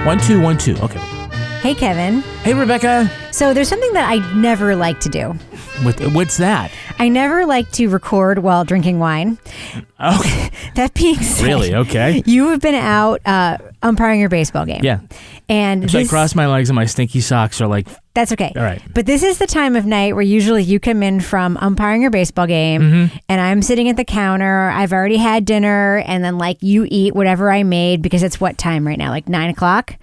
1, 2, 1, 2. Okay. Hey, Kevin. Hey, Rebecca. So there's something that I never like to do. What's that? I never like to record while drinking wine. Oh. That being said, Really? Okay. You have been out umpiring your baseball game. Yeah. And So I cross my legs and my stinky socks are like... That's okay. All right. But this is the time of night where usually you come in from umpiring your baseball game and I'm sitting at the counter. I've already had dinner and then like you eat whatever I made because it's what time right now? Like 9 o'clock?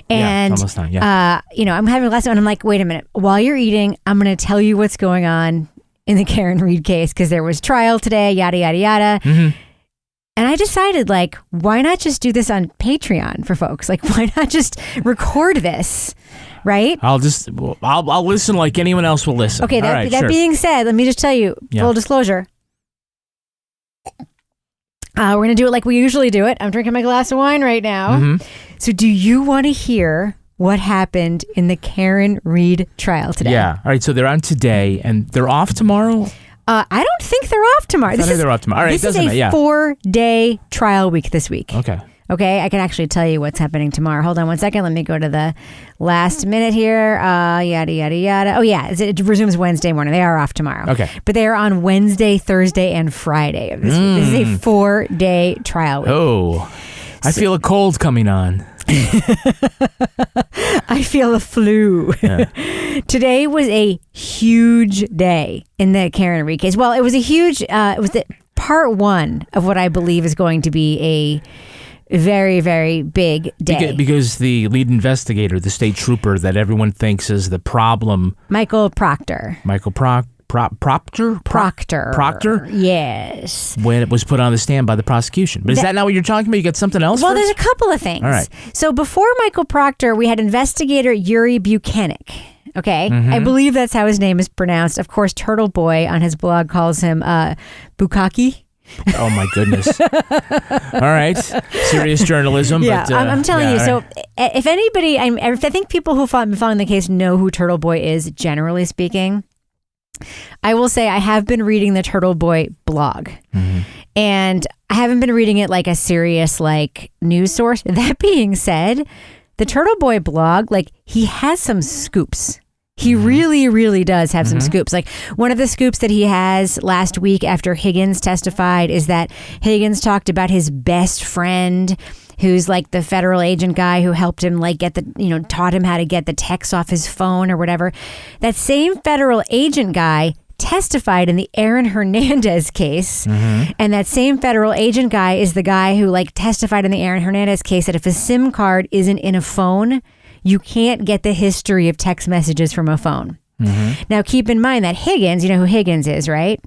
And, yeah, almost 9, yeah. I'm having a lesson and I'm like, wait a minute. While you're eating, I'm going to tell you what's going on in the Karen Read case because there was trial today, yada, yada, yada. Mm-hmm. And I decided, like, why not just do this on Patreon for folks? Like, why not just record this, right? I'll listen like anyone else will listen. Okay, that being said, let me just tell you, full disclosure. We're going to do it like we usually do it. I'm drinking my glass of wine right now. Mm-hmm. So do you want to hear what happened in the Karen Read trial today? Yeah. All right, so they're on today, and they're off tomorrow? I don't think they're off tomorrow. They're off tomorrow. All right, this is a 4-day trial week this week. Okay, I can actually tell you what's happening tomorrow. Hold on one second. Let me go to the last minute here. Yada, yada, yada. Oh, yeah. It resumes Wednesday morning. They are off tomorrow. Okay. But they are on Wednesday, Thursday, and Friday of this week. This is a 4-day trial week. Oh, I feel a cold coming on. I feel the flu. Yeah. Today was a huge day in the Karen Read case. Well, it was a huge, it was the part one of what I believe is going to be a very, very big day. Because the lead investigator, the state trooper that everyone thinks is the problem. Michael Proctor. Proctor? Yes. When it was put on the stand by the prosecution. But is that not what you're talking about? You got something else? Well, there's a couple of things. All right. So before Michael Proctor, we had investigator Yuri Buchanan. Okay. Mm-hmm. I believe that's how his name is pronounced. Of course, Turtle Boy on his blog calls him Bukaki. Oh my goodness. All right. Serious journalism. Yeah, but, I'm telling you. Right. So if anybody, I think people who have been following the case know who Turtle Boy is, generally speaking. I will say I have been reading the Turtle Boy blog. Mm-hmm. And I haven't been reading it like a serious like news source. That being said, the Turtle Boy blog, like he has some scoops. He really, really does have some scoops. Like one of the scoops that he has last week after Higgins testified is that Higgins talked about his best friend who's like the federal agent guy who helped him like get the, taught him how to get the texts off his phone or whatever. That same federal agent guy testified in the Aaron Hernandez case. Mm-hmm. And that same federal agent guy is the guy who like testified in the Aaron Hernandez case that if a SIM card isn't in a phone, you can't get the history of text messages from a phone. Mm-hmm. Now, keep in mind that Higgins, you know who Higgins is, right?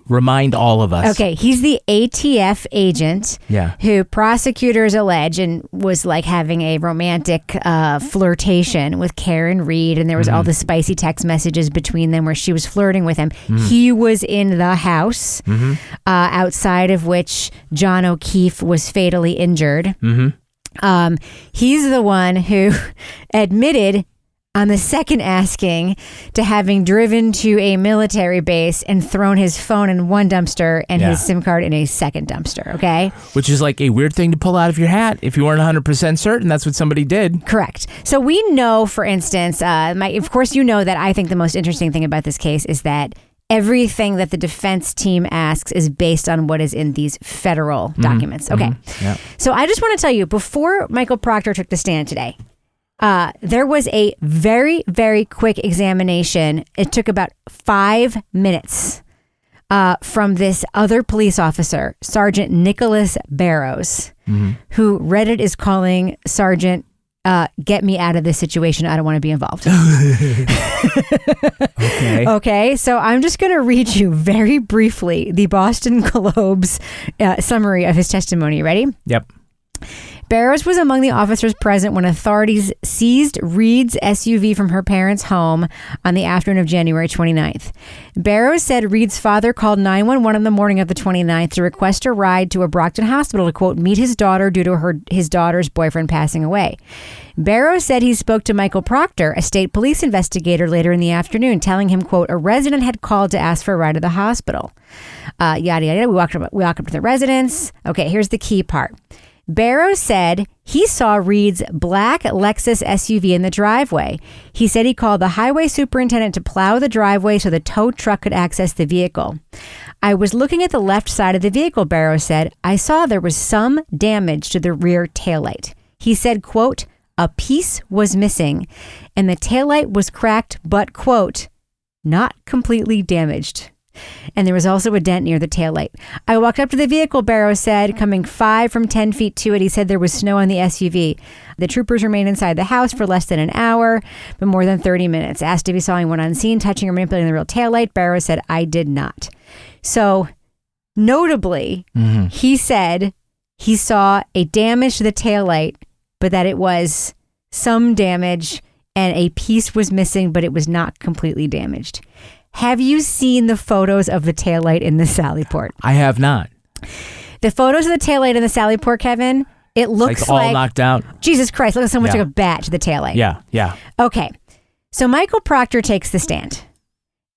Remind all of us. Okay, he's the ATF agent who prosecutors allege and was like having a romantic flirtation with Karen Read, and there was all the spicy text messages between them where she was flirting with him. He was in the house outside of which John O'Keefe was fatally injured. He's the one who admitted on the second asking to having driven to a military base and thrown his phone in one dumpster and his SIM card in a second dumpster, okay? Which is like a weird thing to pull out of your hat if you weren't 100% certain that's what somebody did. Correct. So we know, for instance, of course you know that I think the most interesting thing about this case is that everything that the defense team asks is based on what is in these federal documents. Okay. Yeah. So I just want to tell you, before Michael Proctor took the stand today, there was a very, very quick examination. It took about 5 minutes from this other police officer, Sergeant Nicholas Barrows, who Reddit is calling Sergeant, get me out of this situation. I don't want to be involved. Okay. So I'm just going to read you very briefly the Boston Globe's summary of his testimony. Ready? Yep. Barrows was among the officers present when authorities seized Read's SUV from her parents' home on the afternoon of January 29th. Barrows said Read's father called 911 on the morning of the 29th to request a ride to a Brockton hospital to, quote, meet his daughter due to his daughter's boyfriend passing away. Barrows said he spoke to Michael Proctor, a state police investigator, later in the afternoon, telling him, quote, a resident had called to ask for a ride to the hospital. Yada, yada. We walked up to the residence. Okay, here's the key part. Barrow said he saw Reed's black Lexus SUV in the driveway. He said he called the highway superintendent to plow the driveway so the tow truck could access the vehicle. I was looking at the left side of the vehicle, Barrow said. I saw there was some damage to the rear taillight. He said, quote, a piece was missing and the taillight was cracked, but, quote, not completely damaged. And there was also a dent near the taillight. I walked up to the vehicle, Barrow said, coming 5 from 10 feet to it. He said there was snow on the SUV. The troopers remained inside the house for less than an hour, but more than 30 minutes. Asked if he saw anyone unseen touching or manipulating the real taillight, Barrow said, I did not. So, notably, he said he saw a damage to the taillight, but that it was some damage and a piece was missing, but it was not completely damaged. Have you seen the photos of the taillight in the Sallyport? I have not. The photos of the taillight in the Sallyport, Kevin, it looks all knocked out. Jesus Christ, look like someone took a bat to the taillight. Yeah. Okay. So Michael Proctor takes the stand.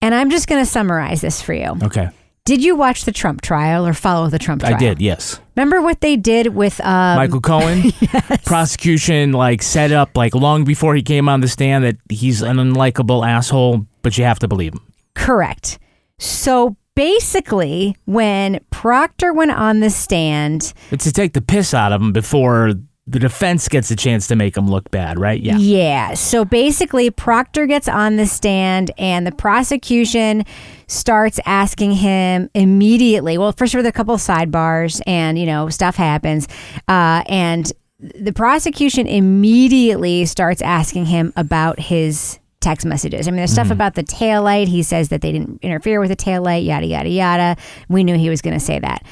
And I'm just going to summarize this for you. Okay. Did you watch the Trump trial or follow the Trump trial? I did, yes. Remember what they did with Michael Cohen? Yes. Prosecution set up long before he came on the stand that he's an unlikable asshole, but you have to believe him. Correct. So basically, when Proctor went on the stand... It's to take the piss out of him before the defense gets a chance to make him look bad, right? Yeah. Yeah. So basically, Proctor gets on the stand and the prosecution starts asking him immediately. Well, first, with a couple of sidebars and, stuff happens. And the prosecution immediately starts asking him about his text messages. I mean, there's stuff about the taillight. He says that they didn't interfere with the taillight, yada, yada, yada. We knew he was going to say that.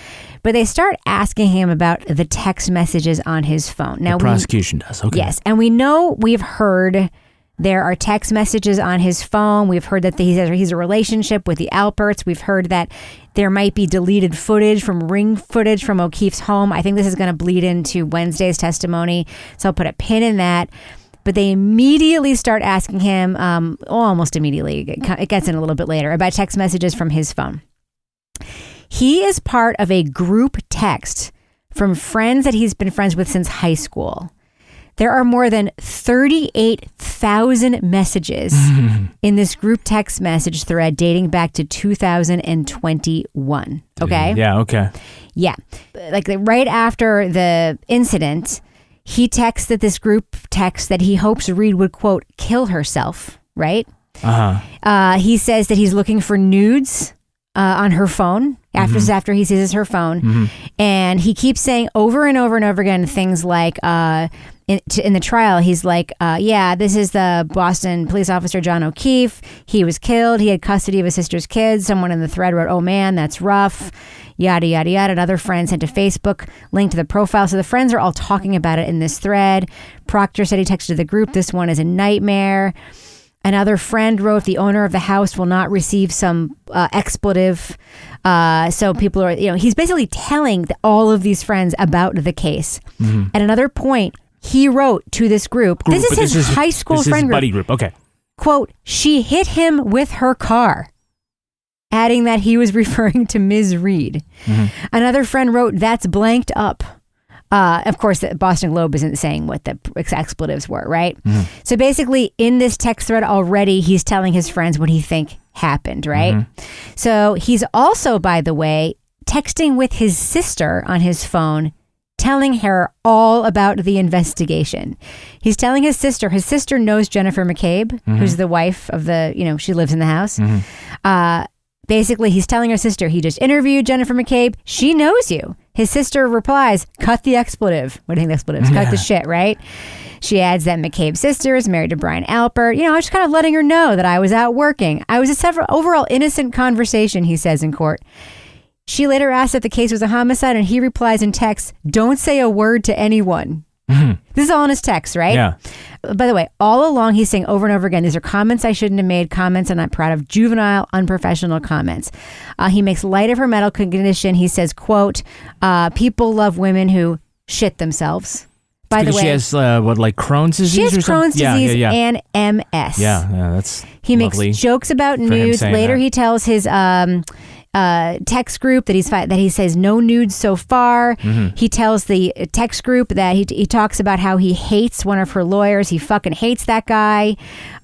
But they start asking him about the text messages on his phone. Now, the prosecution does. Okay. Yes. And we've heard there are text messages on his phone. We've heard that he's a relationship with the Alperts. We've heard that there might be deleted footage from O'Keefe's home. I think this is going to bleed into Wednesday's testimony. So I'll put a pin in that. But they immediately start asking him, almost immediately, it gets in a little bit later, about text messages from his phone. He is part of a group text from friends that he's been friends with since high school. There are more than 38,000 messages in this group text message thread dating back to 2021. Okay? Yeah, okay. Yeah. Right after the incident, he texted this group text that he hopes Reed would, quote, kill herself, right? He says that he's looking for nudes on her phone after he seizes her phone. And he keeps saying over and over and over again things like, in the trial, he's like, this is the Boston police officer, John O'Keefe. He was killed. He had custody of his sister's kids. Someone in the thread wrote, oh man, that's rough. Yada, yada, yada. Another friend sent a Facebook link to the profile. So the friends are all talking about it in this thread. Proctor said he texted the group, this one is a nightmare. Another friend wrote, the owner of the house will not receive some expletive. So people are, he's basically telling all of these friends about the case. At another point, he wrote to this group. This is his high school friend group. Buddy group. Okay. Quote, she hit him with her car. Adding that he was referring to Ms. Reed. Another friend wrote, that's blanked up. Of course, the Boston Globe isn't saying what the expletives were, right? So basically, in this text thread already, he's telling his friends what he think happened, right? So he's also, by the way, texting with his sister on his phone, telling her all about the investigation. He's telling his sister knows Jennifer McCabe, who's the wife of she lives in the house. Basically, he's telling her sister, he just interviewed Jennifer McCabe. She knows you. His sister replies, cut the expletive. What do you think the expletive is? Cut the shit, right? She adds that McCabe's sister is married to Brian Alpert. I was just kind of letting her know that I was out working. I was a overall innocent conversation, he says in court. She later asked if the case was a homicide, and he replies in text, don't say a word to anyone. This is all in his text, right? Yeah. By the way, all along he's saying over and over again, these are comments I shouldn't have made, comments I'm not proud of, juvenile, unprofessional comments. He makes light of her medical condition. He says, quote, people love women who shit themselves. By the way, she has Crohn's disease? She has Crohn's disease and MS. Yeah, that's He lovely makes jokes about nudes. Later, he tells his text group that he says no nudes so far. He tells the text group that he talks about how he hates one of her lawyers. He fucking hates that guy.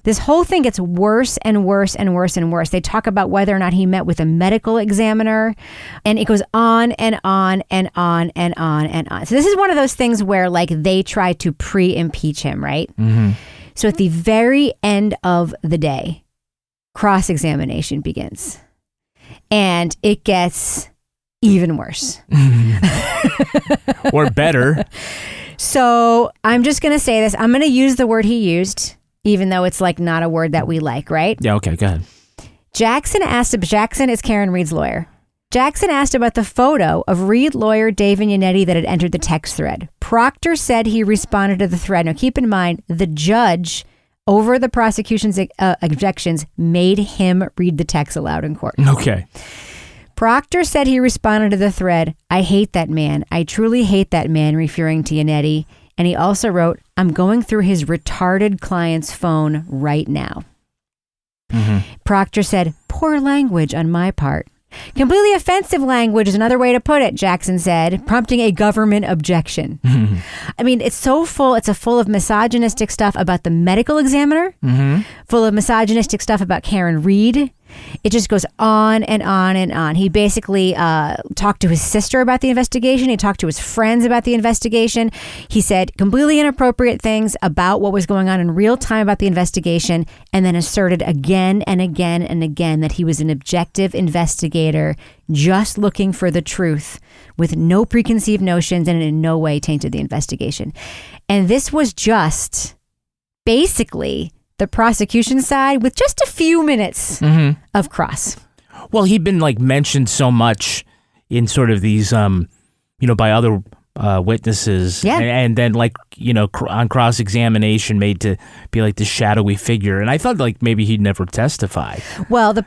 This whole thing gets worse and worse and worse and worse. They talk about whether or not he met with a medical examiner, and it goes on and on and on and on and on. So this is one of those things where like they try to pre-impeach him, right? So at the very end of the day, cross-examination begins. And it gets even worse. Or better. So I'm just going to say this. I'm going to use the word he used, even though it's like not a word that we like, right? Yeah, okay, go ahead. Jackson is Karen Read's lawyer. Jackson asked about the photo of Read lawyer Dave Vignetti that had entered the text thread. Proctor said he responded to the thread. Now keep in mind, the judge over the prosecution's objections made him read the text aloud in court. Okay. Proctor said he responded to the thread, "I hate that man. I truly hate that man," referring to Vignetti. And he also wrote, "I'm going through his retarded client's phone right now." Proctor said, "Poor language on my part." Completely offensive language is another way to put it, Jackson said, prompting a government objection. I mean, it's so full. It's full of misogynistic stuff about the medical examiner, full of misogynistic stuff about Karen Read. It just goes on and on and on. He basically talked to his sister about the investigation. He talked to his friends about the investigation. He said completely inappropriate things about what was going on in real time about the investigation, and then asserted again and again and again that he was an objective investigator just looking for the truth with no preconceived notions and in no way tainted the investigation. And this was just basically the prosecution side with just a few minutes of cross. Well, he'd been like mentioned so much in sort of these, by other witnesses, and then like on cross-examination made to be like the shadowy figure. And I thought like maybe he'd never testify. Well, the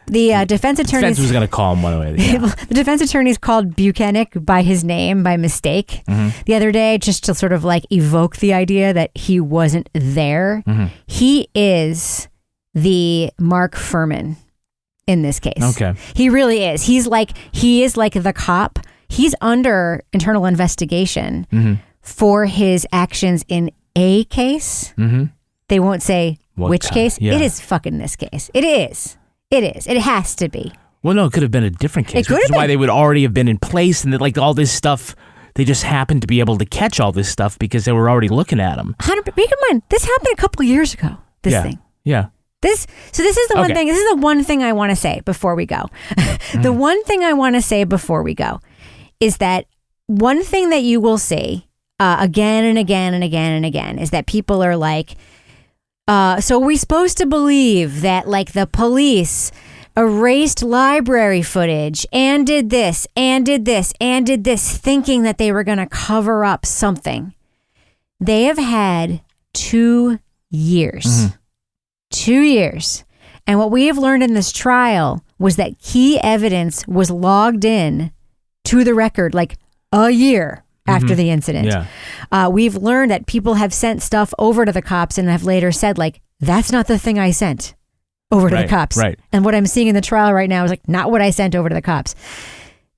defense attorney was going to call him one way or the other. The defense attorneys called Buchanan by his name by mistake the other day, just to sort of like evoke the idea that he wasn't there. He is the Mark Furman in this case. Okay. He really is. He is like the cop. He's under internal investigation for his actions in a case. They won't say which case. Yeah. It is fucking this case. It is. It has to be. Well, no, it could have been a different case. Which is why they would already have been in place, and that like all this stuff, they just happened to be able to catch all this stuff because they were already looking at him. Keep in mind, this happened a couple of years ago. This thing. Yeah. This is the one thing. This is the one thing I want to say before we go. The one thing I want to say before we go is that one thing that you will see again and again and again and again is that people are like, so are we supposed to believe that like the police erased library footage and did this and did this and did this, thinking that they were going to cover up something? They have had 2 years. 2 years. And what we have learned in this trial was that key evidence was logged in to the record like a year after the incident. We've learned that people have sent stuff over to the cops and have later said like, that's not the thing I sent over to the cops. Right. And what I'm seeing in the trial right now is like not what I sent over to the cops.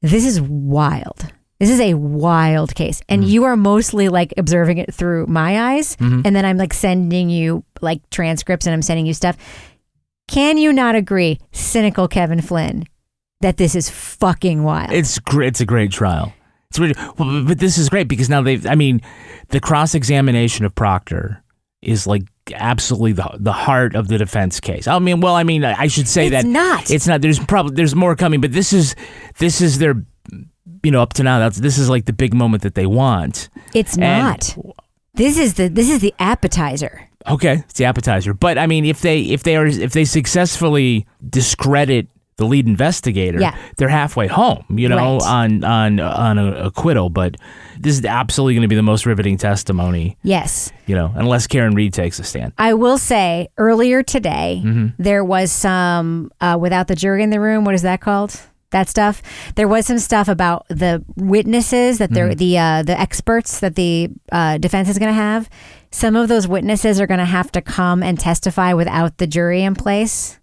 This is wild. This is a wild case. And you are mostly like observing it through my eyes. And then I'm like sending you like transcripts and I'm sending you stuff. Can you not agree, cynical Kevin Flynn, that this is fucking wild? It's a great trial. But this is great because now the cross-examination of Proctor is like absolutely the heart of the defense case. I should say it's not. There's more coming, but this is their, up to now, this is like the big moment that they want. It's not. This is the appetizer. Okay, it's the appetizer. But I mean, if they successfully discredit the lead investigator, they're halfway home, on an acquittal. But this is absolutely going to be the most riveting testimony. Yes. Unless Karen Read takes a stand. I will say earlier today, there was some, without the jury in the room, what is that called? That stuff. There was some stuff about the witnesses that they're the experts that the defense is going to have. Some of those witnesses are going to have to come and testify without the jury in place.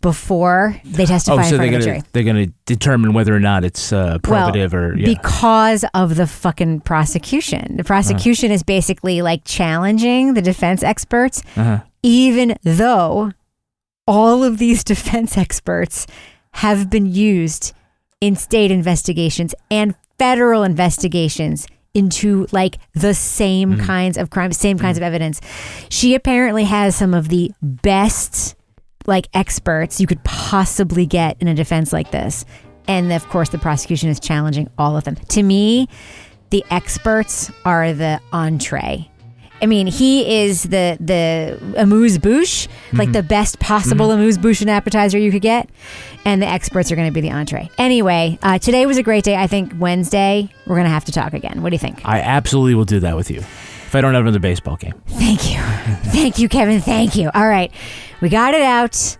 before they testify in front of a jury. They're going to determine whether or not it's probative because of the fucking prosecution. The prosecution is basically like challenging the defense experts, even though all of these defense experts have been used in state investigations and federal investigations into like the same kinds of crimes, same kinds of evidence. She apparently has some of the best like experts you could possibly get in a defense like this. And of course the prosecution is challenging all of them. To me, the experts are the entree. I mean, he is the amuse-bouche, like the best possible amuse-bouche and appetizer you could get. And the experts are going to be the entree. Anyway, today was a great day. I think Wednesday, we're going to have to talk again. What do you think? I absolutely will do that with you if I don't have another baseball game. Thank you. Thank you, Kevin. Thank you. All right. We got it out.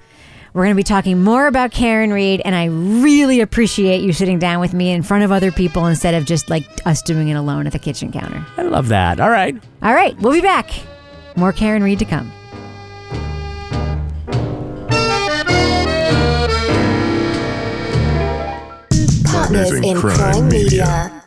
We're going to be talking more about Karen Read, and I really appreciate you sitting down with me in front of other people instead of just like us doing it alone at the kitchen counter. I love that. All right. All right. We'll be back. More Karen Read to come. Partners in Crime Media.